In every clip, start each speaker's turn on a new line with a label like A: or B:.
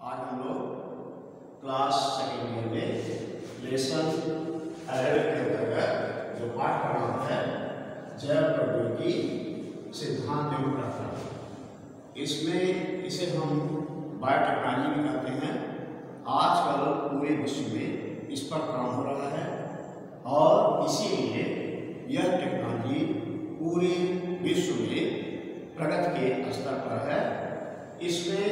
A: आज हम लोग क्लास सेकेंड ईयर में लेसन 11 के अंतर्गत जो पाठ का नाम है जैव प्रौद्योगिकी सिद्धांत एवं प्रक्रिया, इसमें इसे हम बायोटेक्नोलॉजी भी कहते हैं। आजकल पूरे विश्व में इस पर काम हो रहा है और इसीलिए यह टेक्नोलॉजी पूरे विश्व में प्रगति के स्तर पर है। इसमें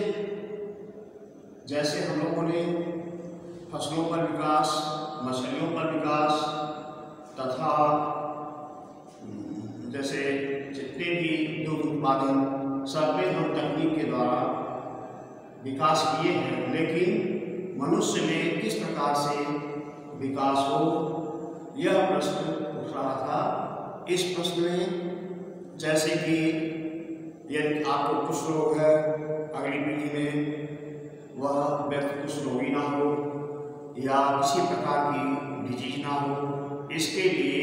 A: जैसे हम लोगों ने फसलों पर विकास, मछलियों पर विकास तथा जैसे जितने भी दुग्ध उत्पादन सब में हम तकनीक के द्वारा विकास किए हैं, लेकिन मनुष्य में किस प्रकार से विकास हो यह प्रश्न उठ रहा था। इस प्रश्न में जैसे कि यदि आपको कुछ रोग है, अगली पीढ़ी में वह व्यक्ति कुछ रोगी ना हो या किसी प्रकार की डिजीज ना हो, इसके लिए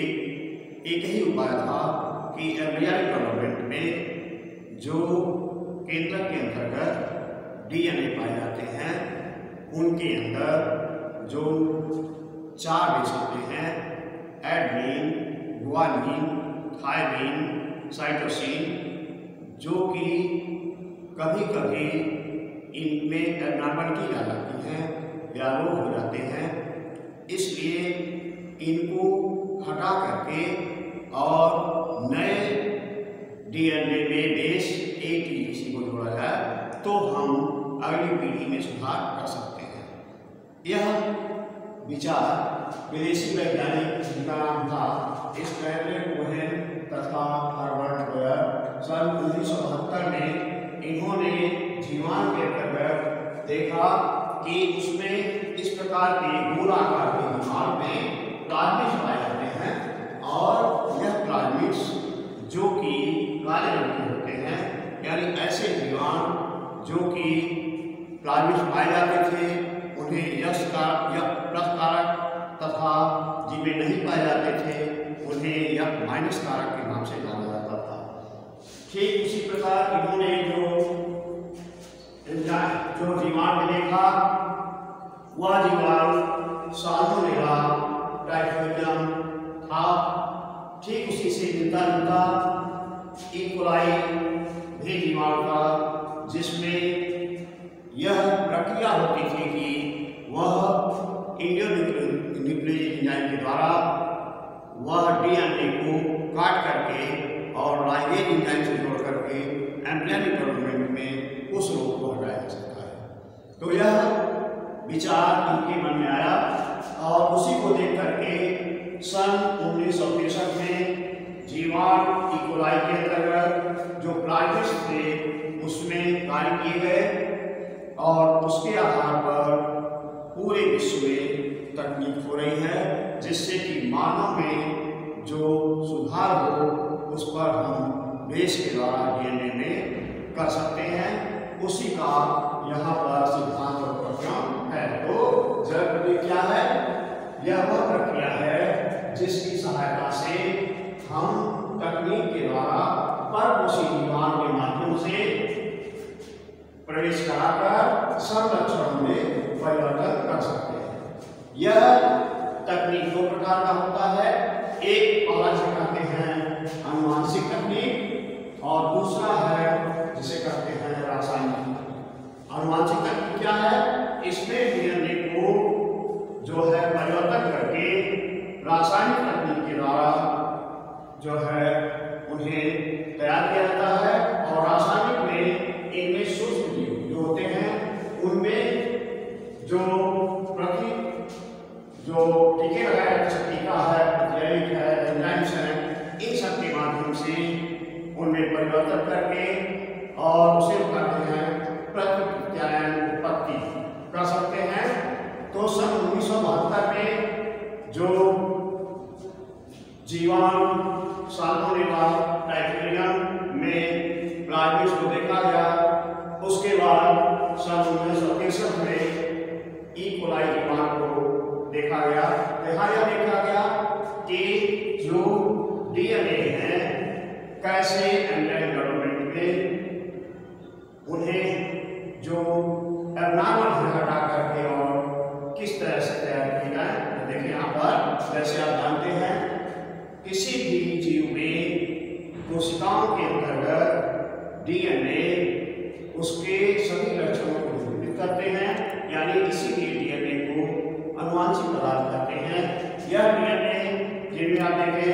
A: एक ही उपाय था कि एम्ब्रियोनिक डेवलपमेंट में जो केंद्र के अंतर्गत डीएनए पाए जाते हैं उनके अंदर जो 4 बेस होते हैं, एडेनिन, ग्वानिन, थायमिन, साइटोसिन, जो कि कभी कभी इनमें एबनॉर्मलिटी आ जाती है या रोग हो जाते हैं, इसलिए इनको हटा करके और नए डीएनए में बेस ATGC को जोड़ा जाए तो हम अगली पीढ़ी में सुधार कर सकते हैं। यह विचार विदेशी वैज्ञानिक जिनका नाम था स्टैनले कोहेन तथा हर्बर्ट बोयर सन 1972 में इन्होंने जीवाणु के अंतर्गत देखा कि उसमें इस प्रकार के गोलाकार के जीवाणु में प्लाज्मिड्स पाए जाते हैं और यह प्लाज्मिड्स जो कि काले रंग के होते हैं, यानी ऐसे जीवाणु जो कि प्लाज्मिड्स पाए जाते थे उन्हें यश कारक तथा जिनमें नहीं पाए जाते थे उन्हें यह माइनस कारक के नाम से जाना जाता था। ठीक उसी प्रकार इन्होंने जो जीवाणु देखा वह जीवाणु साल्मोनेला टाइफोइडियम था। ठीक उसी से मिलता जुलता ई कोलाई भी जीवाणु था, जिसमें यह प्रक्रिया होती थी कि वह इंडियोन्यूक्लियेज एंजाइम के द्वारा वह डीएनए को काट करके और लाइगेज एंजाइम से जोड़ करके एम्ब्रियोनिक डेवलपमेंट में उस रोग को हटाया जा सकता है। तो यह विचार इनके मन में आया और उसी को देख करके सन 1963 में जीवाणु ई कोलाई के अंतर्गत जो प्लाज्मिड्स थे उसमें कार्य किए गए और उसके आधार पर पूरे विश्व में तकनीक हो रही है जिससे कि मानव में जो सुधार हो उस पर हम बेस के द्वारा डीएनए में कर सकते हैं। उसी का यहाँ पर सिद्धांत और प्रक्रिया है। तो जैव प्रौद्योगिकी क्या है? यह वह प्रक्रिया है जिसकी सहायता से हम तकनीक के द्वारा परपोषी जीवाणु के माध्यम से प्रवेश कराकर संरक्षण में परिवर्तन कर सकते हैं। यह तकनीक 2 प्रकार का होता है। एक पहला जिसे कहते हैं आनुवांशिक तकनीक और दूसरा है जिसे कहते हैं रासायनिक। आनुवांशिक तकनीक क्या है? इसमें डीएनए को जो है परिवर्तन करके रासायनिक तकनीक के द्वारा जो है उन्हें तैयार किया जाता है और रासायनिक में इनमें सूक्ष्म जीव जो होते हैं उनमें जो टीके लगाए जैसे टीका है, जैविक है, एंजाइम्स हैं, इन सब के माध्यम से उनमें परिवर्तन करके और उसे कहते हैं प्रत्युत्पादन उत्पत्ति कर सकते हैं। तो सन 1972 में जो जीवाणु साल्मोनेला टाइफोइडियम में प्लाज्मिड्स को देखा गया, उसके बाद सन 1963 में ई कोलाई जीवाणु को देखा गया। यह देखा गया कि जो डीएनए है कैसे एम्ब्रियोनिक डेवलपमेंट में उन्हें जो एबनॉर्मल के अंतर्गत डीएनए उसके सभी लक्षणों को निरूपित करते हैं, यानी इसीलिए डीएनए को अनुवांशिक पदार्थ कहते हैं। यह डीएनए जिनमें आप देखें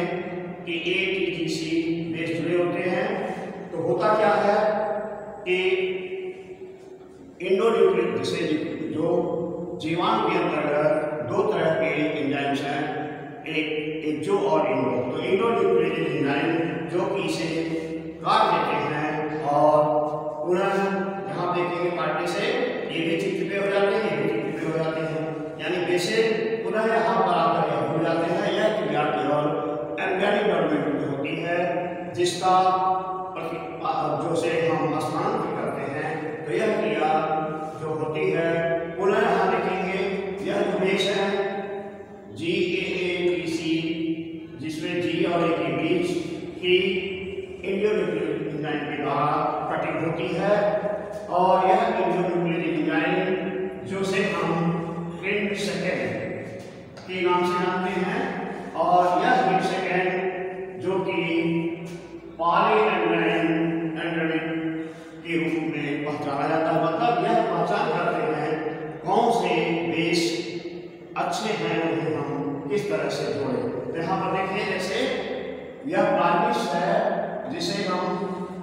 A: कि ATGC बेस जुड़े होते हैं, तो होता क्या है कि इंडोन्यूक्लिक जैसे जो जीवाणु के अंतर्गत दो तरह के एंजाइम्स हैं, एक एक्सो और इंडो। तो इंडोन्यूक्लिक एंजाइम जो कि इसे काट देते हैं और पुनः यहाँ देखेंगे काटने से ये भी चिपचिपे हो जाते हैं, ये भी चिपचिपे हो जाते हैं, यानी वैसे पुनः यहाँ पर आकर यह हो जाते हैं। यह क्रिया केवल एम्ब्रियोनिक डेवलपमेंट में होती है, जिसका जो से हम स्थानांतरित करते हैं। तो यह क्रिया जो होती है, पुनः यहाँ देखेंगे यह जो बेस है GAATC, जिसमें G और A के बीच की इंडोन्यूक्लिक एंजाइम के द्वारा कटिंग होती है, और यह इंडोन्यूक्लिक एंजाइम जो से हम हिंड सेकेंड के नाम से जानते हैं, और यह हिंड सेकेंड जो कि पॉलीएंजाइम के रूप में पहचाना जाता है। मतलब यह पहचान करते हैं कौन से बेस अच्छे हैं, उन्हें हम किस तरह से जोड़ें। तो यहाँ पर देखिए जैसे यह बार्निश है जिसे हम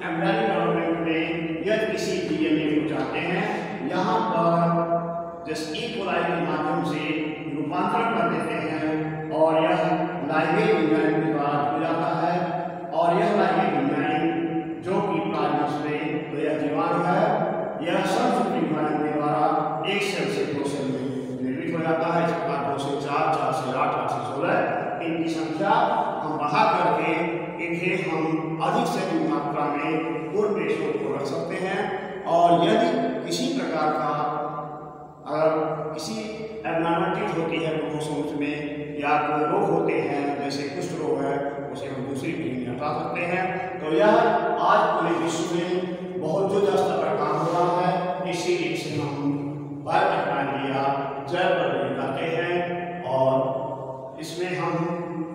A: एम्ब्रियोनिक डेवलपमेंट में यह किसी डीएनए को चाहते हैं, यहाँ पर जैसे ई कोलाई के माध्यम से रूपांतरण कर देते हैं और यह लाइगेज एंजाइम के द्वारा जुड़ जाता है, और यह लाइगेज एंजाइम जो कि बार्निश में तो यह जीवाणु है, यह संयुक्त एंजाइम के द्वारा एक सेल से दो सेल में निर्मित हो जाता है। इस प्रकार 2 से 4, 4 से 8, 8 से 16 इनकी संख्या हम बढ़ा करके इन्हें हम अधिक से अधिक मात्रा में उन पेशों को रख सकते हैं। और यदि किसी प्रकार का अगर किसी एब्नॉर्मलिटीज होती है क्रोमोसोम्स में या कोई रोग होते हैं जैसे कुष्ठ रोग है, उसे हम दूसरी पीढ़ी में हटा सकते हैं। तो यह आज पूरे विश्व में बहुत जुदा स्तर पर काम हो रहा है, इसीलिए इसे हम बायोटेक्नोलॉजी या जैव प्रौद्योगिकी कहते हैं। और इसमें हम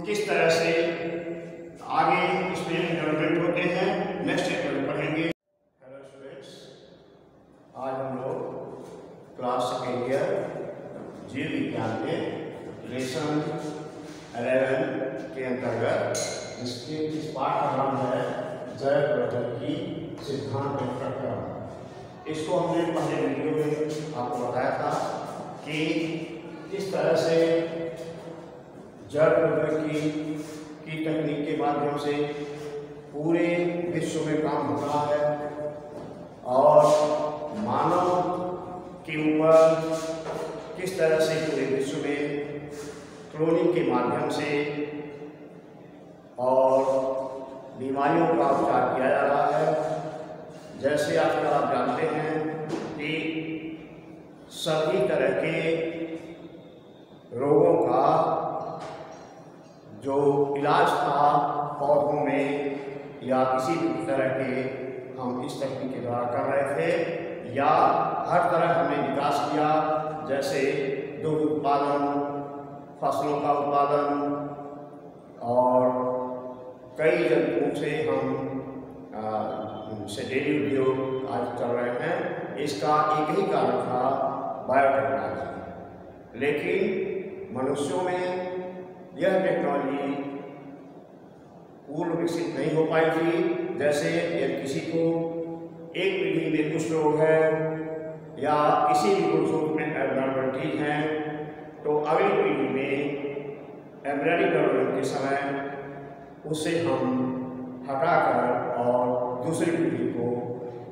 A: किस तरह से आगे इसमें डेवलपमेंट होते हैं नेक्स्ट चैप्टर में पढ़ेंगे। हेलो स्टूडेंट्स, आज हम लोग क्लास सेकेंड ईयर जीव विज्ञान में लेसन 11 के अंतर्गत जिसके इस पाठ का नाम है जैव प्रौद्योगिकी सिद्धांत प्रकरण, इसको हमने पहले वीडियो में आपको बताया था कि किस तरह से जैव प्रौद्योगिकी की तकनीक के माध्यम से पूरे विश्व में काम हो रहा है और मानव के ऊपर किस तरह से पूरे विश्व में क्लोनिंग के माध्यम से और बीमारियों का उपचार किया जा रहा है। जैसे आजकल आप जानते हैं कि सभी तरह के रोगों का जो इलाज था पौधों में या किसी भी तरह के हम इस तकनीक के द्वारा कर रहे थे, या हर तरह हमने विकास किया, जैसे दूध उत्पादन, फसलों का उत्पादन, और कई जंतुओं से हम से डेयरी उद्योग आज चल रहे हैं। इसका एक ही कारण था बायोटेक्नोलॉजी, लेकिन मनुष्यों में यह टेक्नोलॉजी पूर्ण विकसित नहीं हो पाई थी। जैसे यदि किसी को एक पीढ़ी में कुछ रोग है या किसी भी ग्रुप में एब्नॉर्मलिटीज हैं, तो अगली पीढ़ी में एम्ब्रियोनिक डेवलपमेंट के समय उसे हम हटाकर और दूसरी पीढ़ी को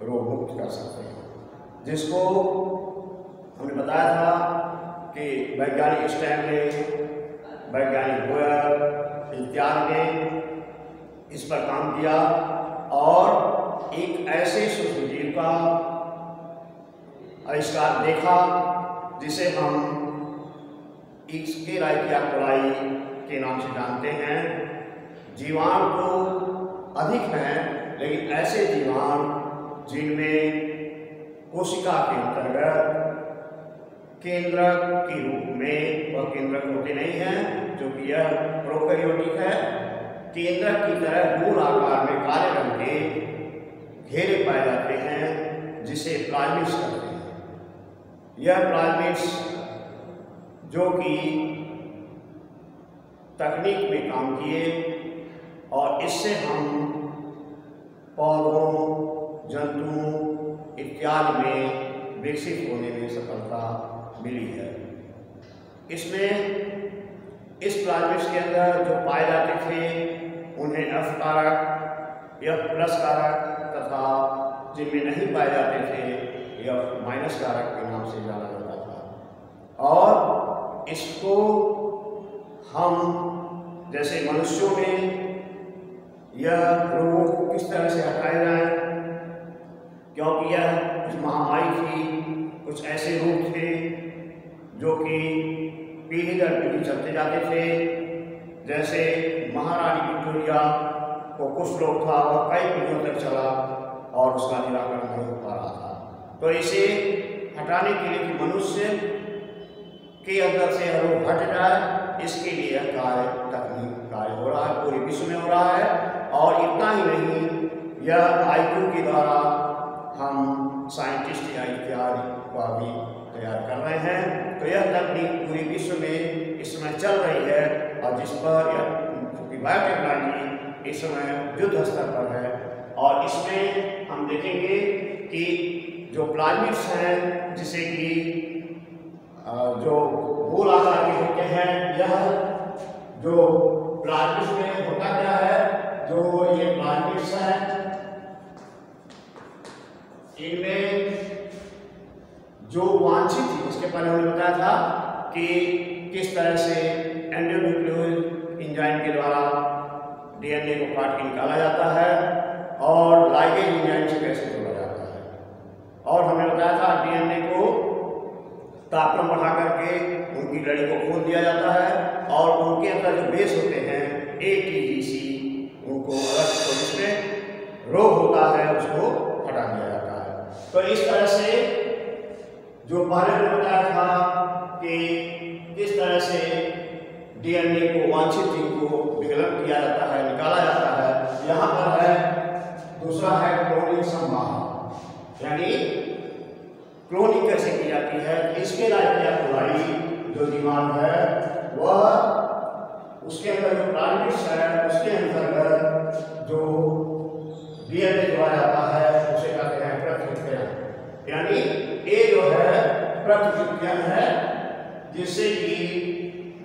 A: रोग मुक्त कर सकते हैं, जिसको हमने बताया था कि वैज्ञानिक स्टैनले, वैज्ञानिक बोयर इत्यादि ने इस पर काम किया और एक ऐसे सूक्ष्मजीव का आविष्कार देखा जिसे हम इस्केरिचिया कोलाई के नाम से जानते हैं। जीवाणु तो अधिक हैं, लेकिन ऐसे जीवाणु जिनमें कोशिका के अंतर्गत केंद्रक के रूप में, वह केंद्रक होते नहीं हैं, जो कि यह प्रोकैरियोटिक है, केंद्रक की तरह गोल आकार में काले रंग के घेरे पाए जाते हैं, जिसे प्लाज्मिड्स कहते हैं। यह प्लाज्मिड्स जो कि तकनीक में काम किए और इससे हम पौधों, जंतुओं इत्यादि में विकसित होने में सफलता मिली है। इसमें इस प्लाज्मिड्स के अंदर जो पाए जाते थे उन्हें F कारक, F+ कारक तथा जिनमें नहीं पाए जाते थे F- कारक के नाम से जाना जाता था। और इसको हम जैसे मनुष्यों में यह रोगों को किस तरह से हटाया जाए, क्योंकि यह कुछ महामारी थी, कुछ ऐसे रोग थे जो कि पीढ़ी दर पीढ़ी चलते जाते थे। जैसे महारानी विक्टोरिया को कुछ रोग था और कई पीढ़ियों तक चला और उसका निराकरण नहीं हो पा रहा था। तो इसे हटाने के लिए कि मनुष्य के अंदर से रोग हट जाए, इसके लिए यह तकनीक कार्य हो रहा है, पूरे विश्व में हो रहा है। और इतना ही नहीं, यह IQ के द्वारा हम साइंटिस्ट या इत्यादि को भी तैयार कर रहे हैं। तो यह तकनीक पूरे विश्व में इस समय चल रही है और जिस पर चूँकि बायोटेक्नोलॉजी इस समय युद्ध स्तर पर है। और इसमें हम देखेंगे कि जो प्लाज्मिड्स हैं, जिसे कि जो गोल आकार के होते हैं, यह जो प्लाज्मिड्स में होता क्या है, जो ये प्लाज्मिड्स हैं इनमें जो वांछित थी, इसके पहले हमने बताया था कि किस तरह से एंडोन्यूक्लियोज एंजाइम के द्वारा DNA को काट के निकाला जाता है और लाइगेज एंजाइम से कैसे तोड़ा जाता है। और हमने बताया था DNA को तापमान बढ़ा करके उनकी लड़ी को खोल दिया जाता है और उनके अंदर जो बेस होते हैं ATGC, उनको अलग जिसमें रोग होता है उसको हटा दिया जाता है। तो इस तरह से जो पहले मैंने बताया था कि किस तरह से DNA को वांछित जीन को विकल्प किया जाता है, निकाला जाता है। यहाँ पर है दूसरा है क्लोनिंग संभावना, यानी क्लोनिंग कैसे की जाती है। इसके लायक या कुल्हाड़ी जो दिमाग है वह उसके अंदर जो प्लाज्मिड्स है उसके अंतर्गत जो DNA जोड़ा जाता है उसे कहते हैं प्रतिकृतियां। यानी ये जो है प्रतिकृतियां है, जिससे कि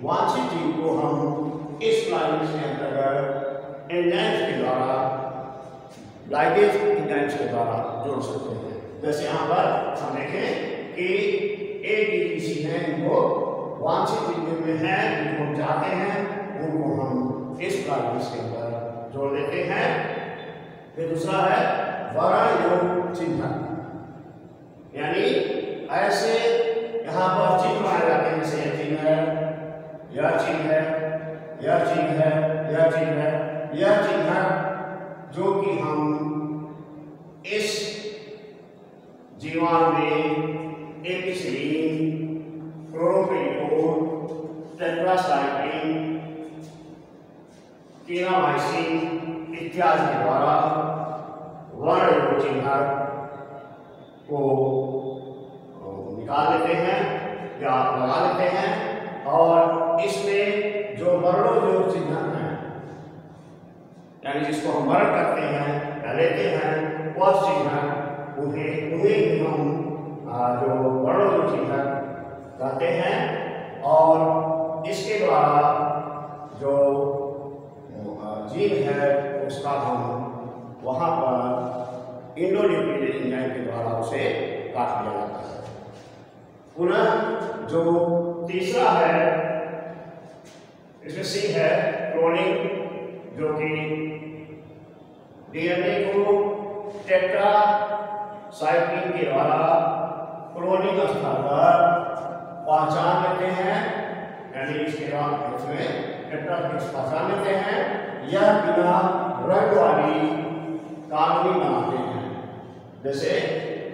A: वांछित जीन को हम इस प्लाज्मिड्स के अंतर्गत एंजाइम्स के द्वारा, लाइगेज एंजाइम्स के द्वारा जोड़ सकते हैं। जैसे यहाँ पर हम देखें कि ATGC है, इनको वांछित जीन में है, जिनको हम चाहते हैं उनको हम इस प्लाज्मिड्स के अंदर जोड़ देते हैं। फिर दूसरा है वर्ण योग चिन्ह, यानी ऐसे यहाँ पर चिन्ह बनाए जाते हैं, जैसे यह चिन्ह है, यह चिन्ह है, यह चिन्ह है, यह चिन्ह है, यह चिन्ह जो कि हम इस जीवाणु में एपिसिलिन, क्लोरोपेनिकोल, टेट्रासाइक्लिन, क्लिनामाइसिन इत्यादि के द्वारा वर्ण योग चिन्ह को निकाल लेते हैं या लगा लेते हैं। और इसमें जो वर्ण योग चिन्ह है, यानी जिसको हम वर्ण करते हैं या लेते हैं, वह चिन्ह उन्हें हम जो वर्ण योग चिन्ह कहते हैं। और इसके द्वारा जो जीन है उसका हम वहाँ पर इंडोन्यूक्लियोटाइड एंजाइम के द्वारा उसे काट दिया जाता है। पुनः जो तीसरा है इसमें C है क्लोनिंग, जो कि DNA को टेट्रासाइक्लिन के द्वारा क्लोनिंग स्थल पर पहचान लेते हैं, यानी इसके बाद इसमें टेट्रासाइक्लिन पहचान लेते हैं। यह बिना रंग वाली कॉलोनी बनाते हैं। जैसे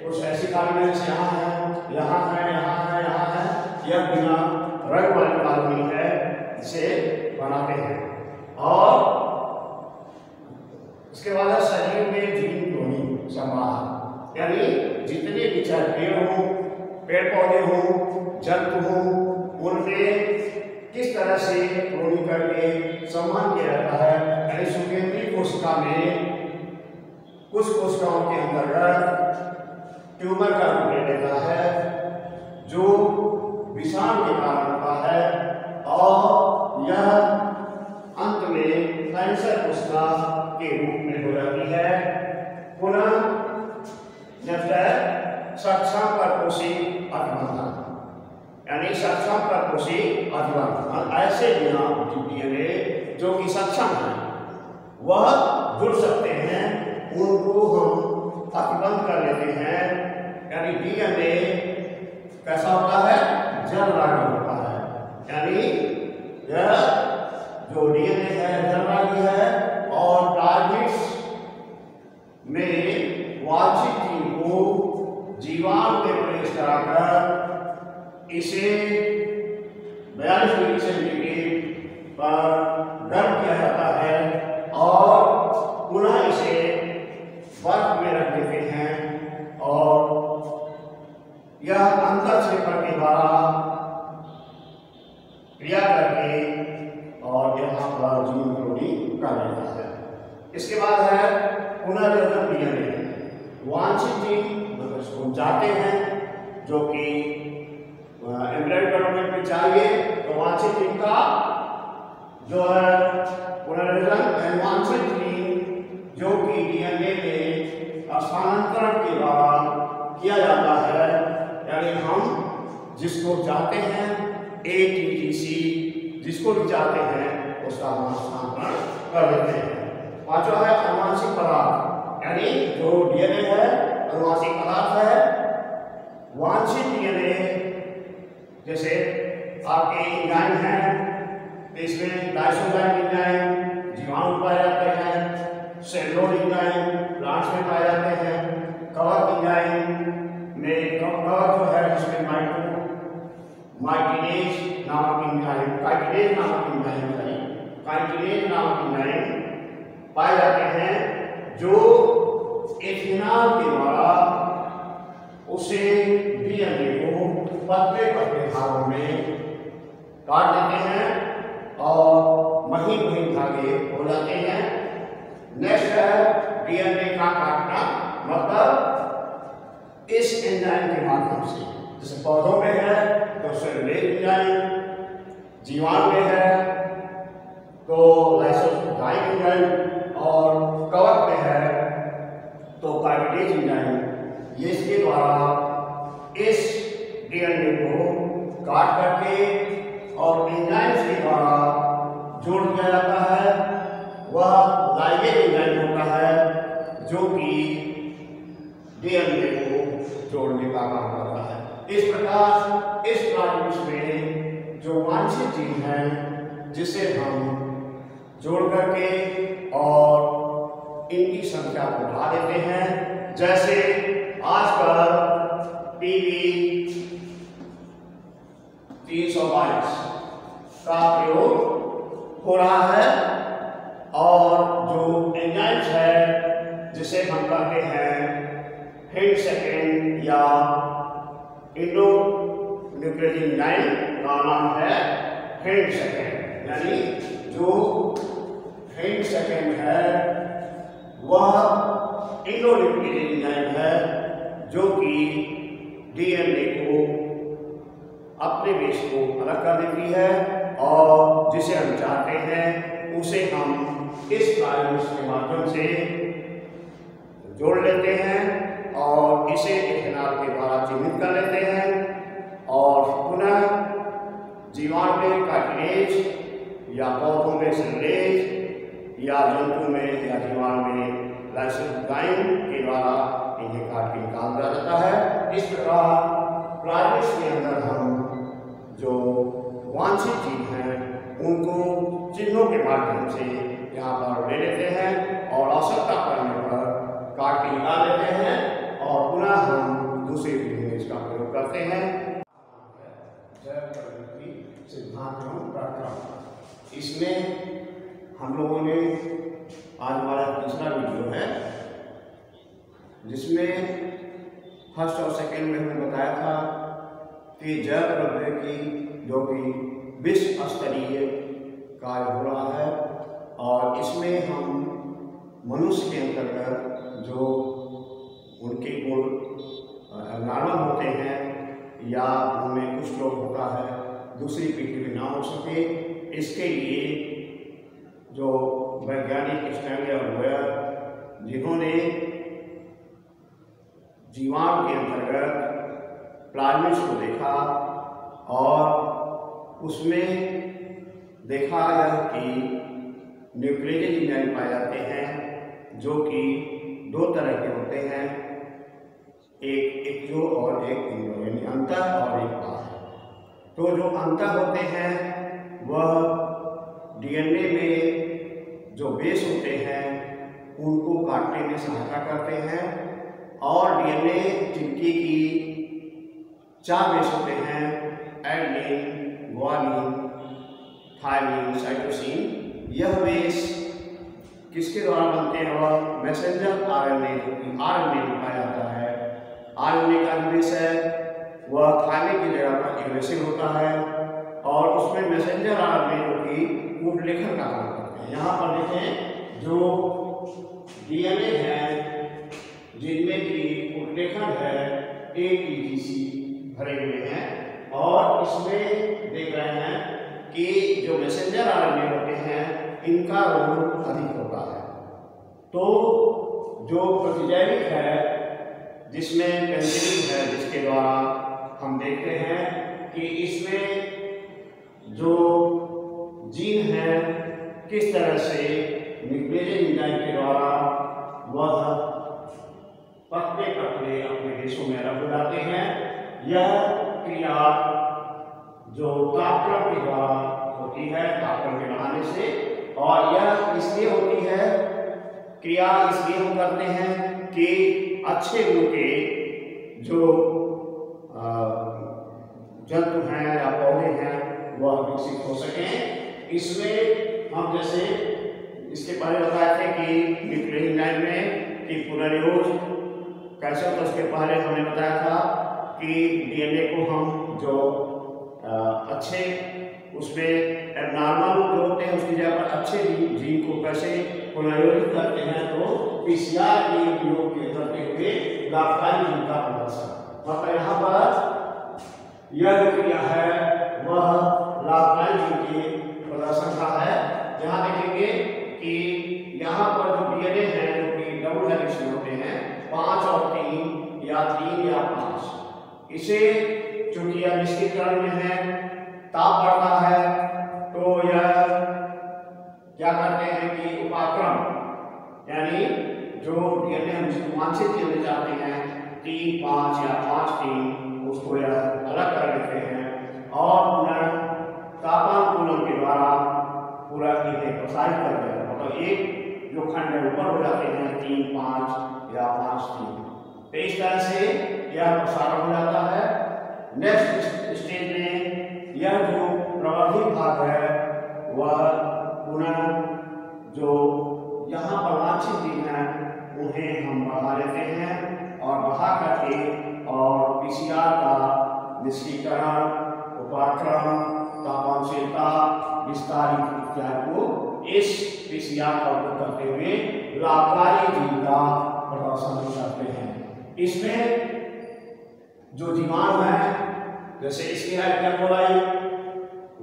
A: कुछ ऐसी कॉलोनी जैसे यहाँ है, यहाँ है, यहाँ है, यहाँ है, यह बिना रंग वाली कॉलोनी है, इसे बनाते हैं। और इसके बाद है शरीर में जीन क्लोनिंग संवाहक, यानी जितने भी चाहे पेड़ हो, पेड़ पौधे हो, जंतु हो, उनमें किस तरह से क्लोनिंग करके संवहन किया जाता है। यानी सुकेंद्रीय कोशिका में कुछ कोशिकाओं के अंतर्गत ट्यूमर का रूप ले लेता है जो विषाणु के कारण होता है और यह अंत में कैंसर कोशिका के रूप में हो जाती है। पुनः सक्षम परपोषी अभिवंधन, यानी सक्षम परपोषी अभिवंधन, ऐसे डीएनए जो कि सक्षम है वह जुड़ सकते हैं, उनको हम अभिबंध कर लेते हैं। यानी डीएनए कैसा होता है, जलवायु होता है, यानी यह जो डीएनए है जलवायु है और टारगेट्स में वांछित जीन को जीवाणु में प्रवेश कराकर इसे 42 डिग्री सेंटीग्रेड पर गर्म किया जाता है और पुनः इसे बर्फ में रख देते हैं और यह अंतर क्षेपण के द्वारा क्रिया करके और यहाँ पर जीन क्लोनिंग कर लेता है। इसके बाद है पुनर्जनन डीएनए, वांछित जीन मतलब जाते हैं जो कि एम्ब्रियो डेवलपमेंट में चाहिए, तो वांछित जीन का जो है पुनर्जनन, वांछित जीन जो कि डीएनए में स्थानांतरण के द्वारा किया जाता है, यानी हम जिसको चाहते हैं ATGC जिसको भी चाहते हैं उसका हम स्थानांतरण कर देते हैं। पांचवा है अनुवांशिक पदार्थ, यानी जो डीएनए है अनुवांशिक पदार्थ है। वांछित डीएनए जैसे आपके एंजाइम है, इसमें लाइसोजाइम एंजाइम जीवाणु पाए जाते हैं, सेलुलोज एंजाइम प्लांट्स में पाए जाते हैं, कवक एंजाइम में कवक जो है जिसमें काइटिनेज नामक एंजाइम पाए जाते हैं जो इथेनॉल के द्वारा उसे डीएनए को पतले पतले भागों में काट देते हैं और महीन महीन धागे हो जाते हैं। नेक्स्ट है डीएनए का काटना, मतलब इस एंजाइम के माध्यम से, जैसे पौधों में है तो सेलुलोज एंजाइम, जीवाणु में है तो लाइसोजाइम एंजाइम और कवक में है तो काइटिनेज एंजाइम, ये इसके द्वारा इस डीएनए को काट करके और एंजाइम्स के द्वारा जोड़ दिया जाता है। वह लाइगेज एंजाइम होता है जो कि डीएनए को जोड़ने का काम करता है। इस प्रकार इस ट्रांजिशन में जो वांछित जीन है जिसे हम जोड़ करके और इनकी संख्या को बढ़ा देते हैं। जैसे आजकल PB 322 का प्रयोग हो रहा है और जो एंजाइम्स है जिसे हम कहते हैं हेड सेकेंड या इंडोन्यूक्लियोटाइड एंजाइम का नाम है हेड सेकेंड, यानी जो हेड सेकेंड है वह इंडोन्यूक्लियोटाइड एंजाइम है जो कि डीएनए को अपने बेस को अलग कर देती है और जिसे हम चाहते हैं उसे हम इस ट्रांजिशन के माध्यम से जोड़ लेते हैं और इसे इथेनॉल के द्वारा चिह्नित कर लेते हैं और पुनः जीवाणु में काइटिनेज या पौधों में सेलुलोज या जंतु में या जीवाणु में लाइसोजाइम के द्वारा इन्हें काट के निकाल दिया जाता है। इस प्रकार प्लांट्स के अंदर हम जो वांछित जीन हैं उनको चिन्हों के माध्यम से यहाँ पर ले लेते हैं और आवश्यकता पड़ने पर काट के निकाल लेते हैं और पुनः हम दूसरे विधि में इसका प्रयोग करते हैं। जैव प्रवृत्ति सिद्धांत एवं प्रक्रम, इसमें हम लोगों ने आज हमारा तीसरा वीडियो है, जिसमें फर्स्ट और सेकेंड में हमने बताया था कि जैव प्रौद्योगिकी जो कि विश्व स्तरीय कार्य हो रहा है, और इसमें हम मनुष्य के अंतर्गत जो उनके गुण नॉर्मल होते हैं या उनमें कुछ लोग होता है दूसरी पीढ़ी में ना हो सके, इसके लिए जो वैज्ञानिक स्टैनले और बोयर, जिन्होंने जीवाणु के अंतर्गत प्लाज्मिड्स को देखा और उसमें देखा यह कि न्यूक्लियस एंजाइम पाए जाते हैं जो कि दो तरह के होते हैं, एक एक्टो और एक इंडो, यानी अंतर और एक बाह्य। तो जो अंतर होते हैं वह डीएनए में जो बेस होते हैं उनको काटने में सहायता करते हैं, और डीएनए जिनकी की 4 बेस होते हैं, एडेनिन, ग्वानिन, थायमिन, साइटोसिन। यह बेस किसके द्वारा बनते हैं? वह मैसेंजर आरएनए, जो कि आरएनए में पाया जाता है। आरएनए का बेस है वह थायमिन की जगह पर एमिसिन होता है, और उसमें मैसेंजर आरएनए जो कि कूट लेखन का काम करते हैं। यहाँ पर देखें जो डीएनए है जिनमें की कूट लेखन है ATGC भरे हुए हैं, और इसमें देख रहे हैं कि जो मैसेंजर आरएनए होते हैं इनका रोल अधिक होता है। तो जो प्रतिजैविक है जिसमें पेनिसिलिन है, जिसके द्वारा हम देखते हैं कि इसमें जो जीन है किस तरह से न्यूक्लियस एंजाइम के द्वारा वह पतले पतले अपने देशों में रख जाते हैं। यह क्रिया जो तापक्रम के द्वारा होती है, तापक्रम के बढ़ाने से, और यह इसलिए होती है, क्रिया इसलिए हम करते हैं कि अच्छे गुण के जो जंतु हैं या पौधे हैं वह विकसित हो सकें। इसमें हम जैसे इसके पहले बताए थे कि न्यूक्लियस एंजाइम में कि पुनर्योग कैसे होता है, उसके पहले हमने बताया था कि डीएनए को हम जो अच्छे उसमें एबनॉर्मल जो होते हैं उसकी जगह पर अच्छे जीन को कैसे पुनर्योजित करते हैं। तो पीसीआर के उपयोग करते हुए लाभकारी जीन का प्रदर्शन, मतलब यहाँ पर यह जो क्रिया है वह लाभकारी जीन के प्रदर्शन का है। जहाँ देखेंगे कि यहाँ पर जो डीएनए है जो कि डबल हेलिक्स में होते हैं, 5 और 3 या 3 या 5, इसे चूंकि यह निश्चितकरण में है, ताप बढ़ता है, तो यह क्या करते हैं कि उपाक्रम, यानी जो डीएनए हम जिसको वांछित करना चाहते हैं 3, 5 या 5, 3, उसको यह अलग कर लेते हैं और पुनर्तापानुकूलन के द्वारा पूरा इन्हें प्रसारित कर देते हैं। मतलब एक जो खंड है ऊपर हो जाते हैं 3, 5 या 5, 3, तो इस तरह से यह प्रसारण हो जाता है। नेक्स्ट स्टेज में यह जो प्रवर्धित भाग है वह पुनः जो यहाँ पर वांछित जीन है उन्हें हम बढ़ा लेते हैं, और बढ़ा करके और पीसीआर का निष्क्रियकरण, उपाक्रम, तापमानशीलता, विस्तारित इत्यादि को इस पीसीआर का उपयोग करते हुए लाभकारी जीन का प्रदर्शन करते हैं। इसमें जो जीवाणु है जैसे इसकी है कैकोलाई,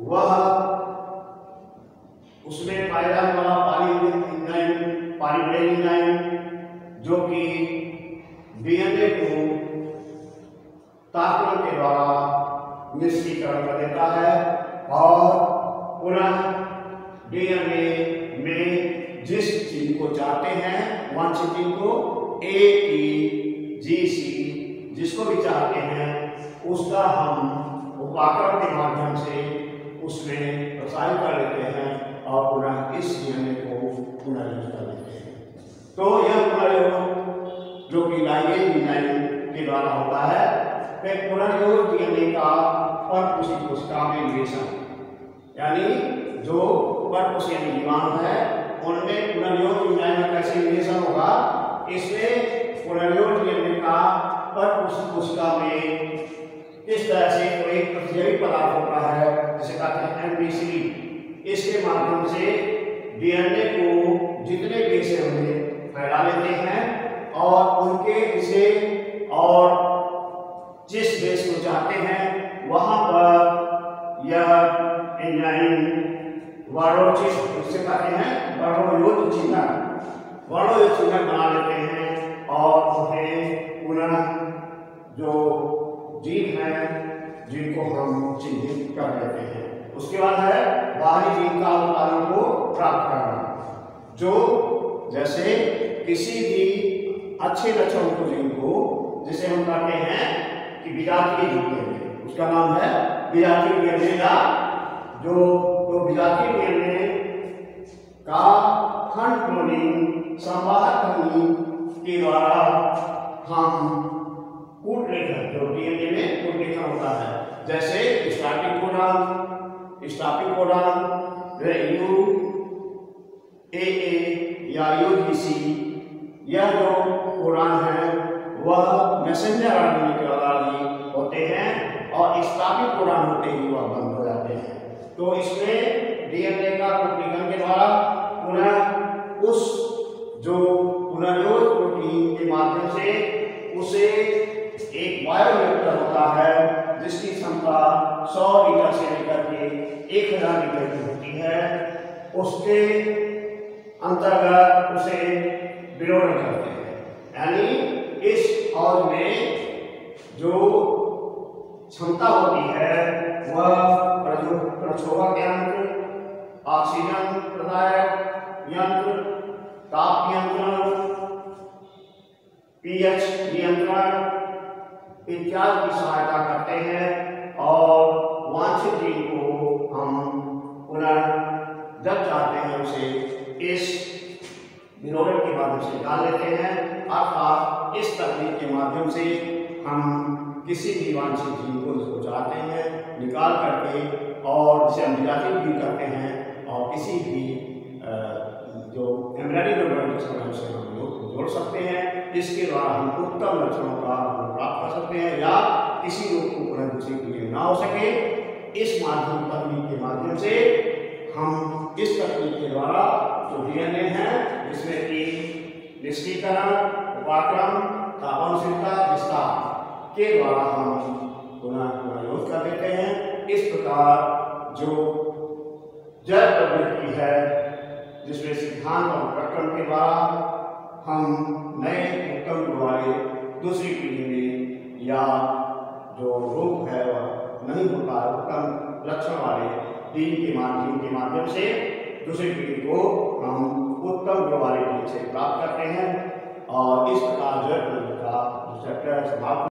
A: वह उसमें पाया जाने वाला पॉलीमरेज एंजाइम जो कि डीएनए को तापक्रम के द्वारा निष्क्रियकरण कर देता है, और पुनः डीएनए में जिस जीन को चाहते हैं वांछित जीन को ATGC जिसको भी चाहते हैं उसका हम उपाक्रम के माध्यम से उसमें प्रसारित कर लेते हैं और पुनः इस डीएनए को पुनर्योजित कर लेते हैं। तो यह पुनर्योग जो कि लाइगेज एंजाइम के द्वारा होता है, फिर पुनर्योग डीएनए का परपोषी कोशिका में निवेशन, यानी जो परपोषी यानी जीवाणु है उनमें पुनर्योग एंजाइम का कैसे रिलेशन होगा, इसमें पुनर्योग डीएनए का पर कोशिका में इस तरह से कोई प्रतिजैविक पदार्थ होता है जिसे कहते हैं एमबीसी। इसके माध्यम से डीएनए को जितने बेस से होंगे फैला लेते हैं और उनके से और जिस बेस को चाहते हैं वहां पर यह एंजाइम वर्णोचित जिसे कहते हैं वर्णोयुक्त चिह्न बना लेते हैं और उन्हें पुनः जो जीन है जिनको हम चिन्हित कर लेते हैं। उसके बाद है बाहरी जीन का उत्पादन को प्राप्त करना, जो जैसे किसी भी अच्छे लक्षण को जीन को जिसे हम कहते हैं कि विजातीय जीन, उसका नाम है विजातीय डीएनए या जो विजातीय डीएनए का खंड क्लोनिंग संवाहक क्लोनिंग के द्वारा हम कूट लेखन जो डीएनए में कूट लेखन होता है, जैसे स्टार्टिंग कोडन UAA या UGC, यह जो कोडन है वह मैसेंजर आरएनए के द्वारा ही होते हैं और स्टार्टिंग कोडन होते ही वह बंद हो जाते हैं। तो इसमें डीएनए का कूट के द्वारा पुनः उस जो पुनर्योग प्रोटीन के माध्यम से उसे एक बायोरिएक्टर होता है जिसकी क्षमता 100 लीटर से लेकर के 1000 लीटर की होती है, उसके अंतर्गत उसे विरोध करते हैं। यानी इस हौज में जो क्षमता होती है वह प्रक्षोभक यंत्र, ऑक्सीजन प्रदायक यंत्र, ताप नियंत्रण, पीएच नियंत्रण इत्यादि की सहायता करते हैं और वांछित जीन को हम पुनः जब चाहते हैं उसे इस विनोदन के माध्यम से निकाल लेते हैं। अर्थात इस तकनीक के माध्यम से हम किसी भी वांछित जीन को जिसको चाहते हैं निकाल करके और जिसे हम विजातीय जीन करते हैं और किसी भी जो एम्ब्रियोनिक डेवलपमेंट से हम लोग जोड़ सकते हैं। इसके द्वारा हम उत्तम लक्षणों का प्राप्त कर सकते हैं या किसी रोग को पुनः दूसरे के लिए ना हो सके। इस माध्यम तकनीक के माध्यम से हम इस तकनीक के द्वारा जो डीएनए है जिसमें कि निष्क्रियकरण, उपाक्रम, तापनशीलता, विस्तार के द्वारा हम पुनः योग कर देते हैं। इस प्रकार जो जैव प्रवृत्ति है जिसमें सिद्धांत और प्रकरण के द्वारा हम नए उत्तम गुण वाले दूसरी पीढ़ी में या जो रोग है वह नहीं होता, उत्तम लक्षण वाले जीन के माध्यम से दूसरी पीढ़ी को हम उत्तम गुण वाले जीन से प्राप्त करते हैं और इस प्रकार जैव प्रवृत्ति का चैप्टर समाप्त